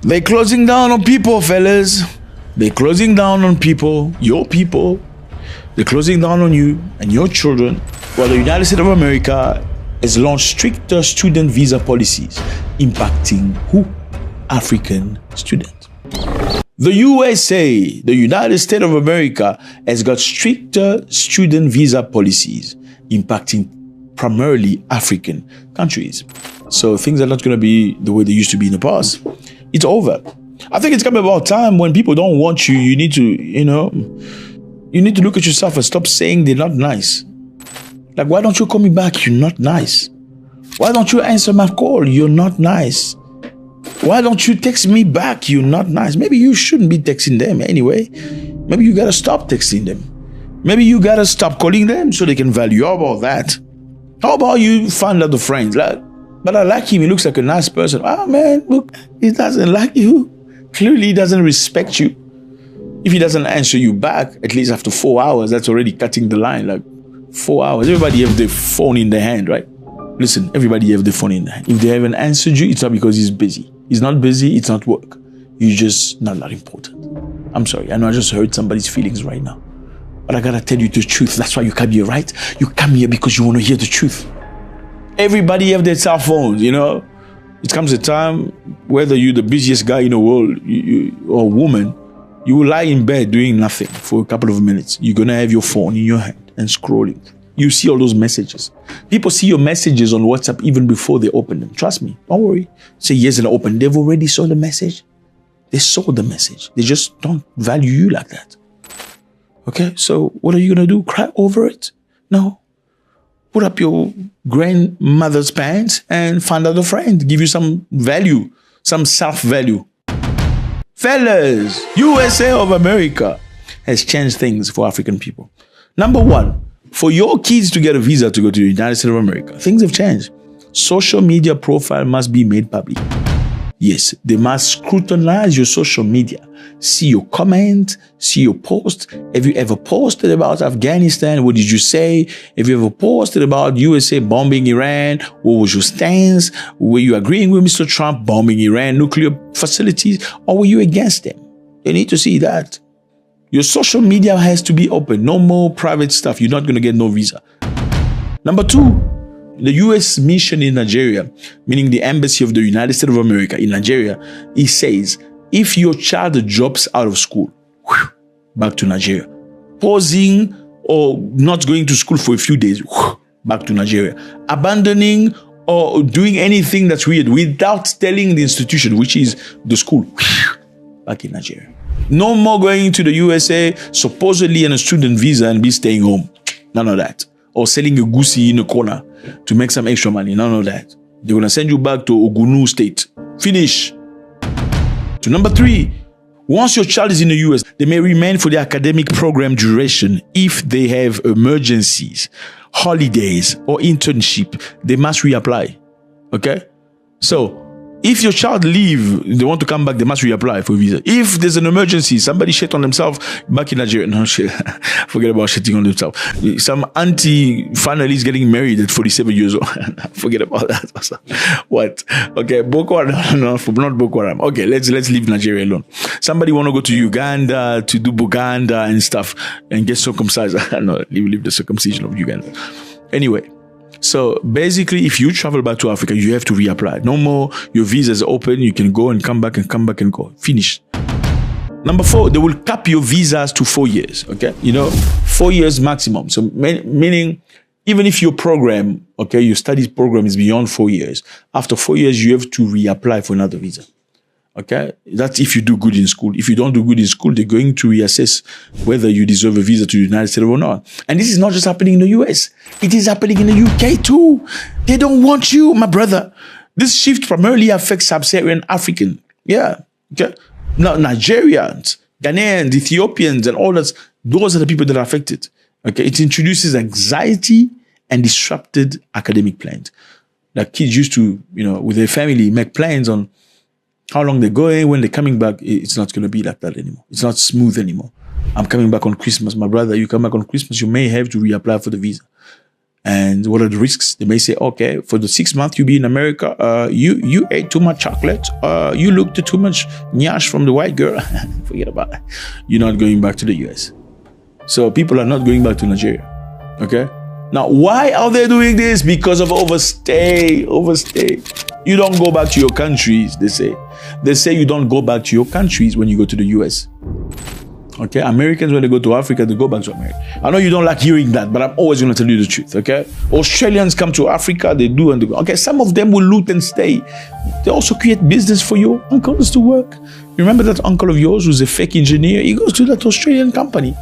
They're closing down on people, fellas. They're closing down on people, your people. They're closing down on you and your children. Well, the United States of America has launched stricter student visa policies impacting who? African students. The USA, the United States of America, has got stricter student visa policies impacting primarily African countries. So things are not going to be the way they used to be in the past. It's over. I think it's coming about time when people don't want you, you need to, you need to look at yourself and stop saying they're not nice. Like, why don't you call me back? You're not nice. Why don't you answer my call? You're not nice. Why don't you text me back? You're not nice. Maybe you shouldn't be texting them anyway. Maybe you gotta stop texting them. Maybe you gotta stop calling them so they can value you. How about that? How about you find other friends? Like, but I like him. He looks like a nice person. Oh man, look, he doesn't like you. Clearly, he doesn't respect you. If he doesn't answer you back, at least after 4 hours, that's already cutting the line. Like 4 hours. Everybody have their phone in their hand, right? Listen, everybody have their phone in their hand. If they haven't answered you, it's not because he's busy. He's not busy. It's not work. You're just not that important. I'm sorry. I know I just hurt somebody's feelings right now. But I gotta tell you the truth. That's why you come here, right? You come here because you want to hear the truth. Everybody have their cell phones, It comes a time, whether you're the busiest guy in the world or woman, you will lie in bed doing nothing for a couple of minutes. You're going to have your phone in your hand and scrolling. You see all those messages. People see your messages on WhatsApp even before they open them. Trust me. Don't worry. Say yes and open. They've already saw the message. They saw the message. They just don't value you like that. Okay? So what are you going to do? Cry over it? No. Put up your grandmother's pants and find out a friend. Give you some value, some self-value. Fellas, USA of America has changed things for African people. Number one, for your kids to get a visa to go to the United States of America, things have changed. Social media profile must be made public. Yes, they must scrutinize your social media. See your comment, see your post. Have you ever posted about Afghanistan? What did you say? Have you ever posted about USA bombing Iran? What was your stance? Were you agreeing with Mr. Trump bombing Iran nuclear facilities? Or were you against them? They need to see that. Your social media has to be open. No more private stuff. You're not going to get no visa. Number two, the U.S. mission in Nigeria, meaning the Embassy of the United States of America in Nigeria, it says, if your child drops out of school, back to Nigeria. Pausing or not going to school for a few days, back to Nigeria. Abandoning or doing anything that's weird without telling the institution, which is the school, back in Nigeria. No more going to the USA, supposedly on a student visa and be staying home. None of that. Or selling a goosey in a corner to make some extra money. None of that. They're going to send you back to Ogunu State. Finish. To number three, once your child is in the US, they may remain for the academic program duration. If they have emergencies, holidays, or internship, they must reapply. Okay? So, if your child leave, they want to come back, they must reapply for a visa. If there's an emergency, somebody shit on themselves back in Nigeria. No shit. Forget about shitting on themselves. Some auntie finally is getting married at 47 years old. Forget about that also. What? Okay, Boko Haram. No, not Boko Haram. Okay, let's leave Nigeria alone. Somebody want to go to Uganda to do Buganda and stuff and get circumcised. No, leave the circumcision of Uganda. Anyway. So basically, if you travel back to Africa, you have to reapply. No more, your visa is open, you can go and come back and go. Finish. Number four, they will cap your visas to 4 years, okay? 4 years maximum. So meaning, even if your program, okay, your studies program is beyond 4 years, after 4 years, you have to reapply for another visa. Okay? That's if you do good in school. If you don't do good in school, they're going to reassess whether you deserve a visa to the United States or not. And this is not just happening in the US. It is happening in the UK too. They don't want you, my brother. This shift primarily affects sub-Saharan African. Yeah. Okay? Now, Nigerians, Ghanaians, Ethiopians, and all that, those are the people that are affected. Okay? It introduces anxiety and disrupted academic plans. Like kids used to, with their family, make plans on how long they're going, when they're coming back. It's not going to be like that anymore. It's not smooth anymore. I'm coming back on Christmas. My brother, you come back on Christmas, you may have to reapply for the visa. And what are the risks? They may say, okay, for the 6 months you be in America, you ate too much chocolate, you looked at too much nyash from the white girl. Forget about it. You're not going back to the US. So people are not going back to Nigeria. Okay? Now, why are they doing this? Because of overstay. You don't go back to your countries, they say. They say you don't go back to your countries when you go to the US. Okay, Americans, when they go to Africa, they go back to America. I know you don't like hearing that, but I'm always going to tell you the truth, okay? Australians come to Africa, they do and they go. Okay, some of them will loot and stay. They also create business for your uncles to work. You remember that uncle of yours who's a fake engineer? He goes to that Australian company.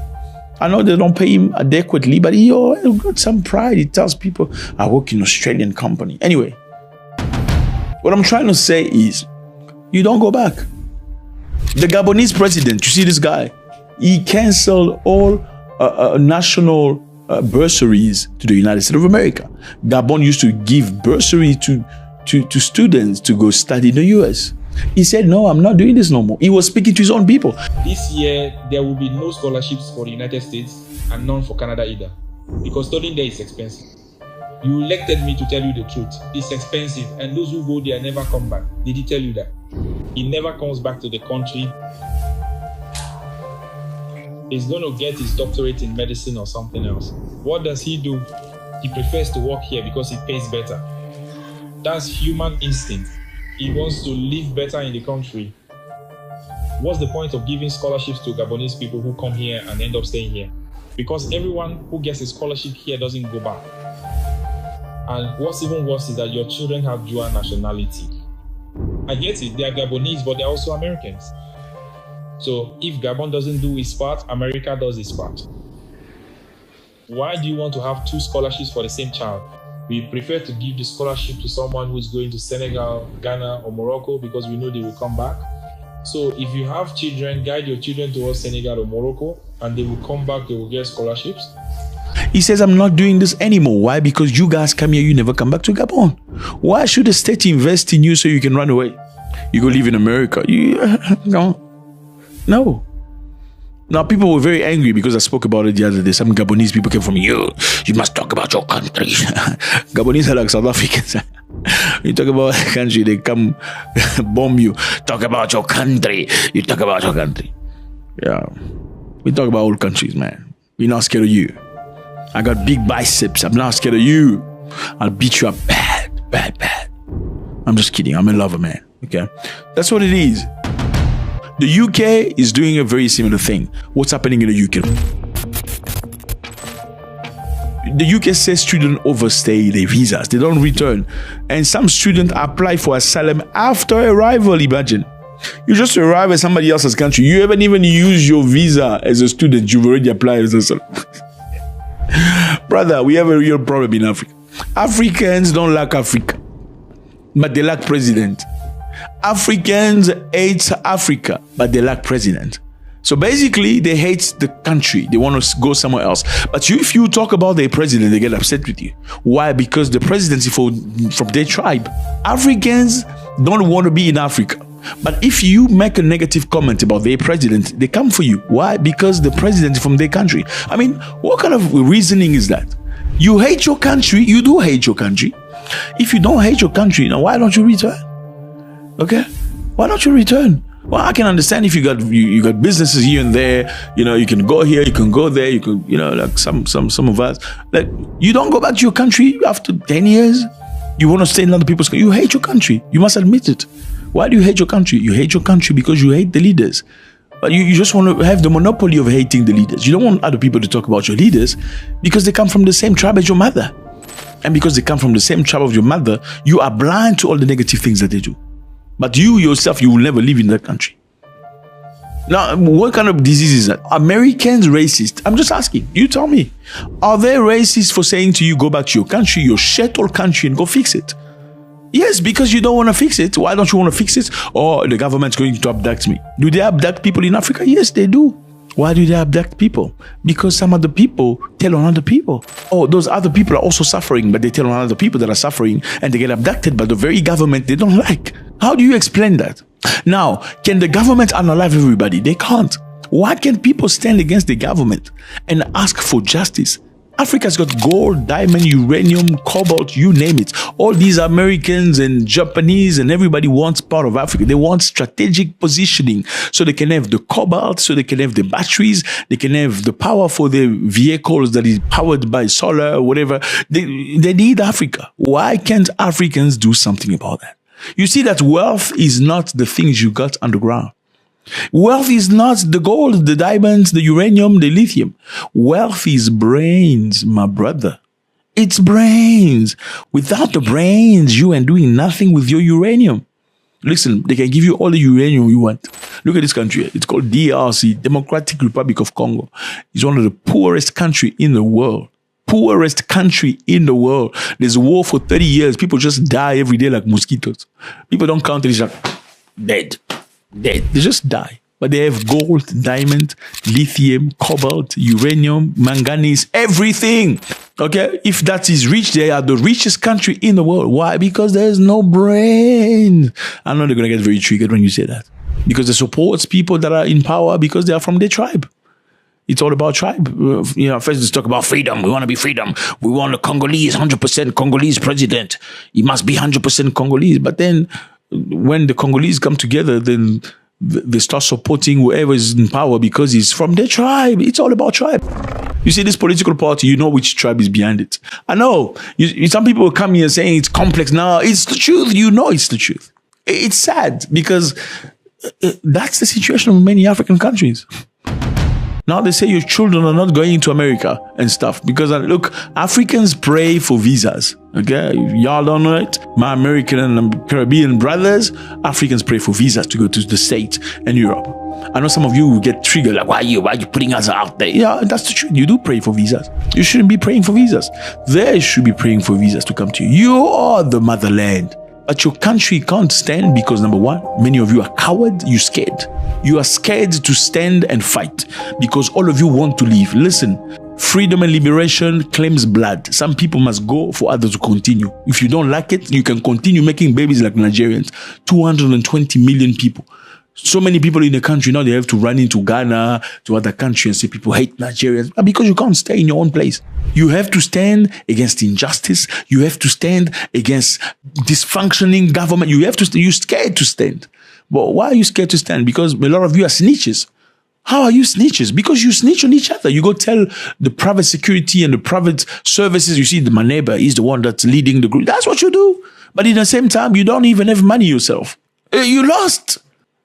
I know they don't pay him adequately, but he got some pride. He tells people, I work in an Australian company. Anyway, what I'm trying to say is, you don't go back. The Gabonese president, you see this guy? He canceled all national bursaries to the United States of America. Gabon used to give bursary to students to go study in the US. He said, no, I'm not doing this no more. He was speaking to his own people. This year, there will be no scholarships for the United States and none for Canada either, because studying there is expensive. You elected me to tell you the truth. It's expensive, and those who go there never come back. Did he tell you that? He never comes back to the country. He's going to get his doctorate in medicine or something else. What does he do? He prefers to work here because it pays better. That's human instinct. He wants to live better in the country. What's the point of giving scholarships to Gabonese people who come here and end up staying here? Because everyone who gets a scholarship here doesn't go back. And what's even worse is that your children have dual nationality. I get it, they are Gabonese, but they're also Americans. So if Gabon doesn't do its part, America does its part. Why do you want to have two scholarships for the same child? We prefer to give the scholarship to someone who is going to Senegal, Ghana, or Morocco because we know they will come back. So if you have children, guide your children towards Senegal or Morocco, and they will come back, they will get scholarships. He says, I'm not doing this anymore. Why? Because you guys come here, you never come back to Gabon. Why should the state invest in you so you can run away? You go live in America. No. Now, people were very angry because I spoke about it the other day. Some Gabonese people came from you must talk about your country. Gabonese are like South Africans. You talk about a country, they come bomb you. Talk about your country. You talk about your country. Yeah. We talk about all countries, man. We're not scared of you. I got big biceps. I'm not scared of you. I'll beat you up bad. I'm just kidding. I'm a lover, man. Okay? That's what it is. The UK is doing a very similar thing. What's happening in the UK? The UK says students overstay their visas. They don't return. And some students apply for asylum after arrival, imagine. You just arrive at somebody else's country. You haven't even used your visa as a student. You've already applied as asylum. Brother, we have a real problem in Africa. Africans don't like Africa, but they like president. Africans hate Africa, but they lack president. So basically, they hate the country. They want to go somewhere else. But if you talk about their president, they get upset with you. Why? Because the presidency from their tribe. Africans don't want to be in Africa. But if you make a negative comment about their president, they come for you. Why? Because the president is from their country. I mean, what kind of reasoning is that? You hate your country. You do hate your country. If you don't hate your country, now why don't you return? Okay, why don't you return? Well, I can understand if you got businesses here and there. You know, you can go here, you can go there. You can, like some of us. Like, you don't go back to your country after 10 years. You want to stay in other people's country. You hate your country. You must admit it. Why do you hate your country? You hate your country because you hate the leaders. But you just want to have the monopoly of hating the leaders. You don't want other people to talk about your leaders because they come from the same tribe as your mother. And because they come from the same tribe of your mother, you are blind to all the negative things that they do. But you yourself, you will never live in that country. Now, what kind of disease is that? Americans racist? I'm just asking. You tell me. Are they racist for saying to you, go back to your country, your shithole country, and go fix it? Yes, because you don't want to fix it. Why don't you want to fix it? Or the government's going to abduct me. Do they abduct people in Africa? Yes, they do. Why do they abduct people? Because some other people tell on other people. Oh, those other people are also suffering, but they tell on other people that are suffering and they get abducted by the very government they don't like. How do you explain that? Now, can the government unalive everybody? They can't. Why can't people stand against the government and ask for justice? Africa's got gold, diamond, uranium, cobalt, you name it. All these Americans and Japanese and everybody wants part of Africa. They want strategic positioning so they can have the cobalt, so they can have the batteries, they can have the power for the vehicles that is powered by solar or whatever. They need Africa. Why can't Africans do something about that? You see that wealth is not the things you got underground. Wealth is not the gold, the diamonds, the uranium, the lithium. Wealth is brains, my brother. It's brains. Without the brains, you ain't doing nothing with your uranium. Listen, they can give you all the uranium you want. Look at this country. It's called DRC, Democratic Republic of Congo. It's one of the poorest country in the world. Poorest country in the world. There's a war for 30 years. People just die every day like mosquitoes. People don't count it. It's like dead. They just die. But they have gold, diamond, lithium, cobalt, uranium, manganese, everything. Okay? If that is rich, they are the richest country in the world. Why? Because there's no brain. I know they're going to get very triggered when you say that. Because they support people that are in power because they are from their tribe. It's all about tribe. First let's talk about freedom. We want to be freedom. We want a Congolese, 100% Congolese president. He must be 100% Congolese. But then when the Congolese come together, then they start supporting whoever is in power because he's from their tribe. It's all about tribe. You see, this political party, you know which tribe is behind it. I know. Some people will come here saying it's complex. No, it's the truth. You know it's the truth. It's sad because that's the situation of many African countries. Now they say your children are not going to America and stuff because look, Africans pray for visas. Okay, y'all don't know it. My American and Caribbean brothers, Africans pray for visas to go to the States and Europe. I know some of you will get triggered like, why are you putting us out there? Yeah, that's the truth. You do pray for visas. You shouldn't be praying for visas. They should be praying for visas to come to you. You are the motherland. But your country can't stand because, number one, many of you are coward, you're scared. You are scared to stand and fight because all of you want to leave. Listen, freedom and liberation claims blood. Some people must go for others to continue. If you don't like it, you can continue making babies like Nigerians. 220 million people. So many people in the country now, they have to run into Ghana, to other countries and say people hate Nigerians because you can't stay in your own place. You have to stand against injustice. You have to stand against dysfunctioning government. You're scared to stand. But why are you scared to stand? Because a lot of you are snitches. How are you snitches? Because you snitch on each other. You go tell the private security and the private services, you see, my neighbor is the one that's leading the group. That's what you do. But at the same time, you don't even have money yourself. You lost.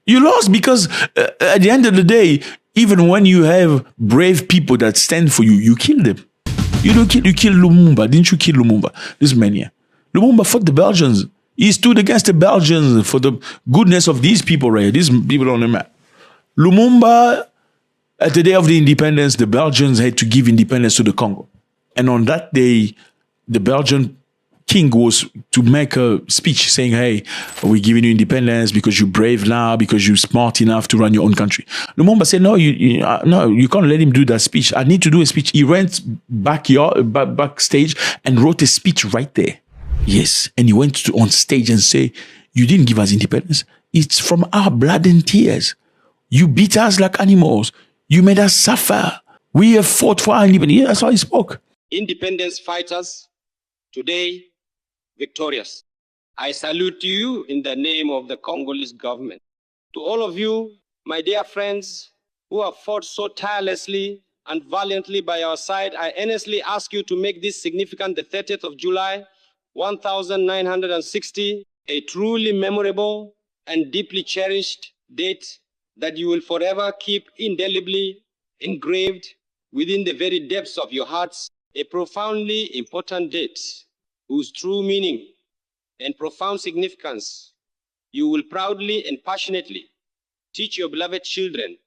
You lost because at the end of the day, even when you have brave people that stand for you, you kill them. You kill Lumumba. Didn't you kill Lumumba? This man here. Lumumba fought the Belgians. He stood against the Belgians for the goodness of these people right here. These people on the map. Lumumba, at the day of the independence, the Belgians had to give independence to the Congo. And on that day, the Belgian king was to make a speech saying, hey, we're giving you independence because you're brave now, because you're smart enough to run your own country. Lumumba said, no, you can't let him do that speech. I need to do a speech. He went backstage and wrote a speech right there. Yes. And he went on stage and say, you didn't give us independence. It's from our blood and tears. You beat us like animals. You made us suffer. We have fought for our independence. Yeah, that's how he spoke. Independence fighters, today, victorious. I salute you in the name of the Congolese government. To all of you, my dear friends, who have fought so tirelessly and valiantly by our side, I earnestly ask you to make this significant, the 30th of July, 1960, a truly memorable and deeply cherished date that you will forever keep indelibly engraved within the very depths of your hearts, a profoundly important date whose true meaning and profound significance you will proudly and passionately teach your beloved children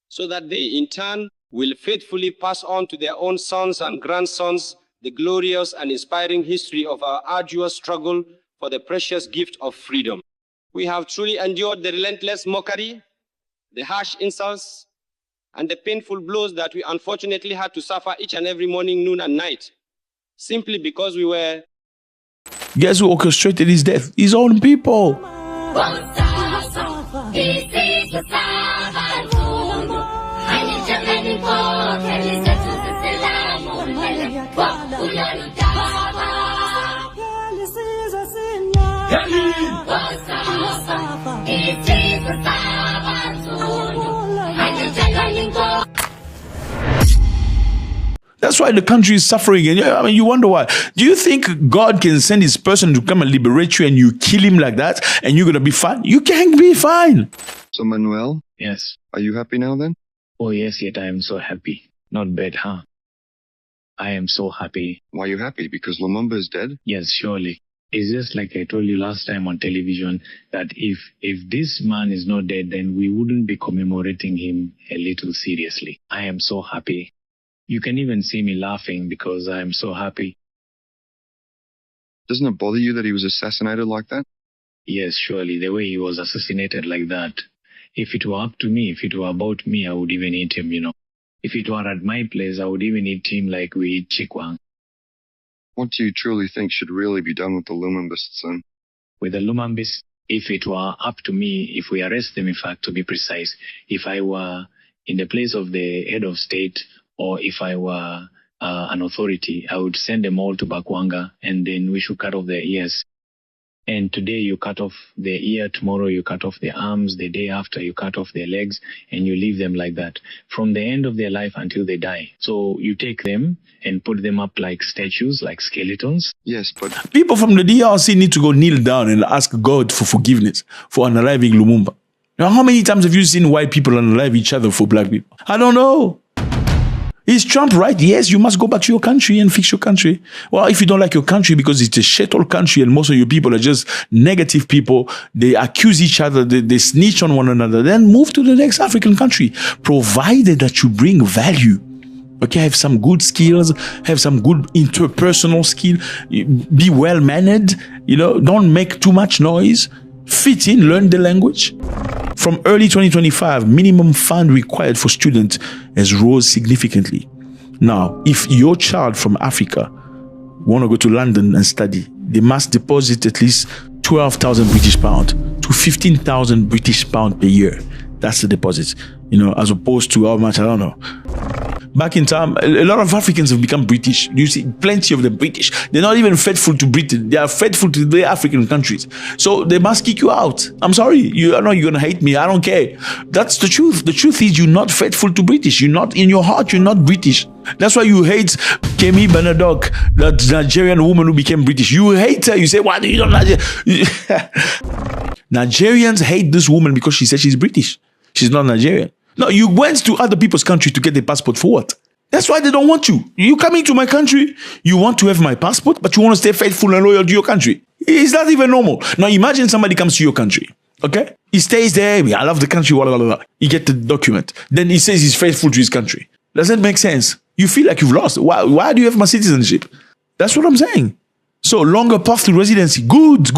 so that they in turn will faithfully pass on to their own sons and grandsons the glorious and inspiring history of our arduous struggle for the precious gift of freedom. We have truly endured the relentless mockery, the harsh insults, and the painful blows that we unfortunately had to suffer each and every morning, noon, and night, simply because we were... Guess who orchestrated his death? His own people. That's why the country is suffering. And I mean, you wonder why. Do you think God can send his person to come and liberate you and you kill him like that and you're going to be fine? You can't be fine. So, Manuel, Yes. are you happy now then? Oh, yes, yet I am so happy. Not bad, huh? I am so happy. Why are you happy? Because Lumumba is dead? Yes, surely. It's just like I told you last time on television that if this man is not dead, then we wouldn't be commemorating him a little seriously. I am so happy. You can even see me laughing because I am so happy. Doesn't it bother you that he was assassinated like that? Yes, surely. The way he was assassinated like that. If it were up to me, if it were about me, I would even eat him, If it were at my place, I would even eat him like we eat Chikwang. What do you truly think should really be done with the Lumumbists then? With the Lumambis, if it were up to me, if we arrest them, in fact, to be precise, if I were in the place of the head of state, or if I were an authority, I would send them all to Bakwanga, and then we should cut off their ears. And today you cut off their ear, tomorrow you cut off their arms, the day after you cut off their legs, and you leave them like that from the end of their life until they die. So you take them and put them up like statues, like skeletons. Yes, but People from the DRC need to go kneel down and ask God for forgiveness for unaliving Lumumba. Now, how many times have you seen white people unalive each other for black people? I don't know. Is Trump right? Yes, you must go back to your country and fix your country. Well, if you don't like your country because it's a shithole country and most of your people are just negative people, they accuse each other, they snitch on one another, then move to the next African country, provided that you bring value. Okay, have some good skills, have some good interpersonal skill, be well-mannered, don't make too much noise, fit in, learn the language. From early 2025, minimum fund required for students has rose significantly. Now, if your child from Africa want to go to London and study, they must deposit at least 12,000 British pound to 15,000 British pound per year. That's the deposit, as opposed to how much, I don't know. Back in time, a lot of Africans have become British. You see plenty of them British. They're not even faithful to Britain. They are faithful to the African countries. So they must kick you out. I'm sorry. I know you're going to hate me. I don't care. That's the truth. The truth is you're not faithful to British. You're not, in your heart, you're not British. That's why you hate Kemi Banadok, that Nigerian woman who became British. You hate her. You say, why do you don't like her? Nigerians hate this woman because she said she's British. She's not Nigerian. No, you went to other people's country to get a passport for what? That's why they don't want you. You coming to my country, you want to have my passport, but you want to stay faithful and loyal to your country. It's not even normal. Now imagine somebody comes to your country, okay? He stays there, I love the country, blah, blah, blah. You get the document. Then he says he's faithful to his country. Does that make sense? You feel like you've lost. Why do you have my citizenship? That's what I'm saying. So longer path to residency, good.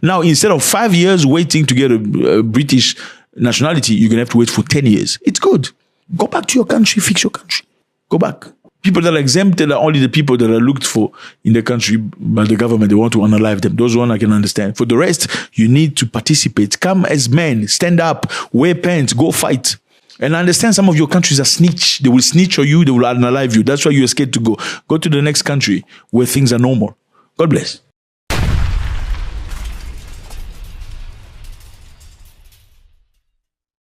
Now instead of 5 years waiting to get a British nationality, you're going to have to wait for 10 years. It's good. Go back to your country, fix your country. Go back. People that are exempted are only the people that are looked for in the country by the government. They want to unalive them. Those one I can understand. For the rest, you need to participate. Come as men. Stand up. Wear pants. Go fight. And I understand some of your countries are snitch. They will snitch on you. They will unalive you. That's why you're scared to go. Go to the next country where things are normal. God bless.